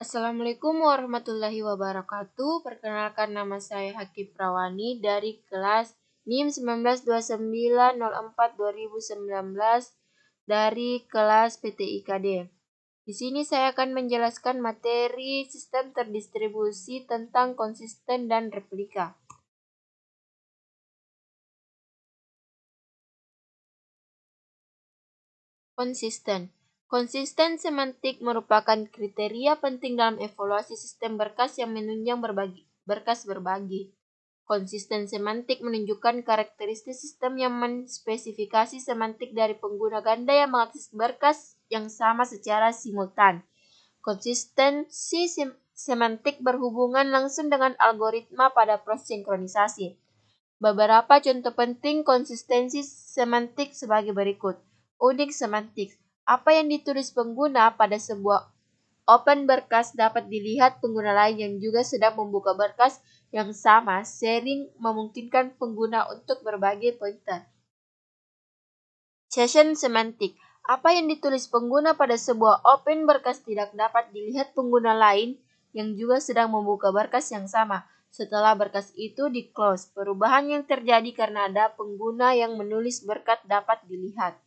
Assalamualaikum warahmatullahi wabarakatuh. Perkenalkan, nama saya Haki Prawani dari kelas NIM 192904-2019 dari kelas PTIKD. Di sini saya akan menjelaskan materi sistem terdistribusi tentang konsisten dan replika. Konsisten semantik merupakan kriteria penting dalam evaluasi sistem berkas yang menunjang berkas berbagi. Konsisten semantik menunjukkan karakteristik sistem yang menspesifikasi semantik dari pengguna ganda yang mengakses berkas yang sama secara simultan. Konsistensi semantik berhubungan langsung dengan algoritma pada proses sinkronisasi. Beberapa contoh penting konsistensi semantik sebagai berikut. Unik semantik. Apa yang ditulis pengguna pada sebuah open berkas dapat dilihat pengguna lain yang juga sedang membuka berkas yang sama. Sharing memungkinkan pengguna untuk berbagi pointer. Session semantik. Apa yang ditulis pengguna pada sebuah open berkas tidak dapat dilihat pengguna lain yang juga sedang membuka berkas yang sama. Setelah berkas itu di-close, perubahan yang terjadi karena ada pengguna yang menulis berkas dapat dilihat.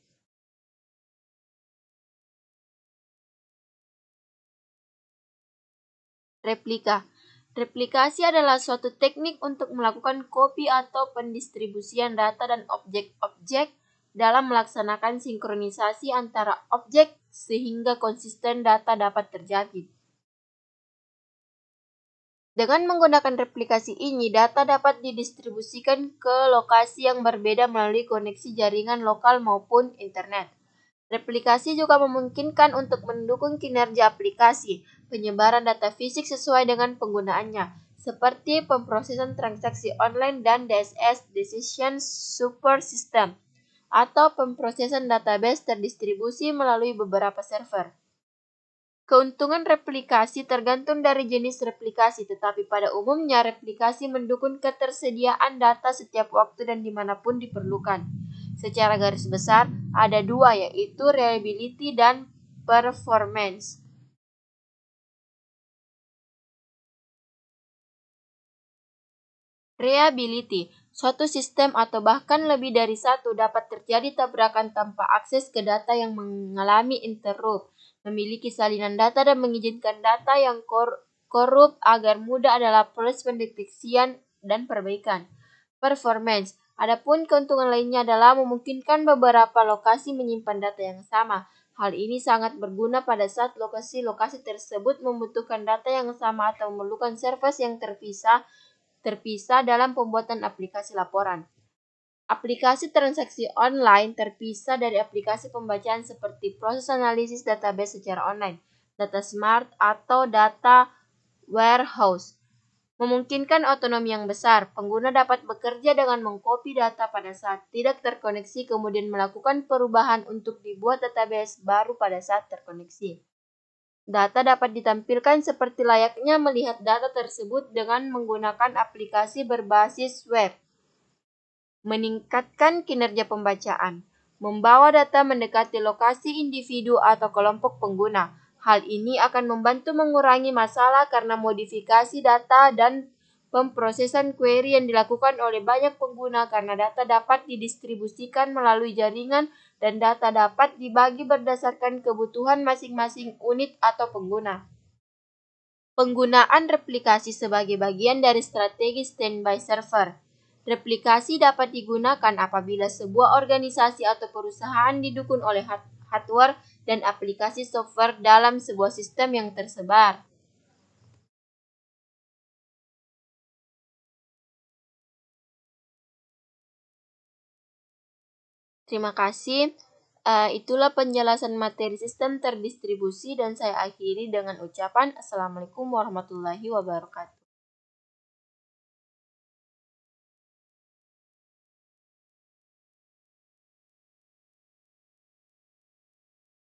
Replika. Replikasi adalah suatu teknik untuk melakukan copy atau pendistribusian data dan objek-objek dalam melaksanakan sinkronisasi antara objek sehingga konsisten data dapat terjadi. Dengan menggunakan replikasi ini, data dapat didistribusikan ke lokasi yang berbeda melalui koneksi jaringan lokal maupun internet. Replikasi juga memungkinkan untuk mendukung kinerja aplikasi, penyebaran data fisik sesuai dengan penggunaannya, seperti pemrosesan transaksi online dan DSS (Decision Support System), atau pemrosesan database terdistribusi melalui beberapa server. Keuntungan replikasi tergantung dari jenis replikasi, tetapi pada umumnya replikasi mendukung ketersediaan data setiap waktu dan dimanapun diperlukan. Secara garis besar, ada dua, yaitu reliability dan performance. Reliability, suatu sistem atau bahkan lebih dari satu dapat terjadi tabrakan tanpa akses ke data yang mengalami interrupt, memiliki salinan data dan mengizinkan data yang korup agar mudah adalah proses pendeteksian dan perbaikan. Performance, adapun keuntungan lainnya adalah memungkinkan beberapa lokasi menyimpan data yang sama. Hal ini sangat berguna pada saat lokasi-lokasi tersebut membutuhkan data yang sama atau memerlukan server yang terpisah dalam pembuatan aplikasi laporan. Aplikasi transaksi online terpisah dari aplikasi pembacaan seperti proses analisis database secara online, data smart, atau data warehouse. Memungkinkan otonomi yang besar. Pengguna dapat bekerja dengan mengcopy data pada saat tidak terkoneksi, kemudian melakukan perubahan untuk dibuat database baru pada saat terkoneksi. Data dapat ditampilkan seperti layaknya melihat data tersebut dengan menggunakan aplikasi berbasis web. Meningkatkan kinerja pembacaan. Membawa data mendekati lokasi individu atau kelompok pengguna. Hal ini akan membantu mengurangi masalah karena modifikasi data dan pemrosesan query yang dilakukan oleh banyak pengguna karena data dapat didistribusikan melalui jaringan dan data dapat dibagi berdasarkan kebutuhan masing-masing unit atau pengguna. Penggunaan replikasi sebagai bagian dari strategi standby server. Replikasi dapat digunakan apabila sebuah organisasi atau perusahaan didukung oleh hardware dan aplikasi software dalam sebuah sistem yang tersebar. Terima kasih. Itulah penjelasan materi sistem terdistribusi dan saya akhiri dengan ucapan Assalamualaikum warahmatullahi wabarakatuh.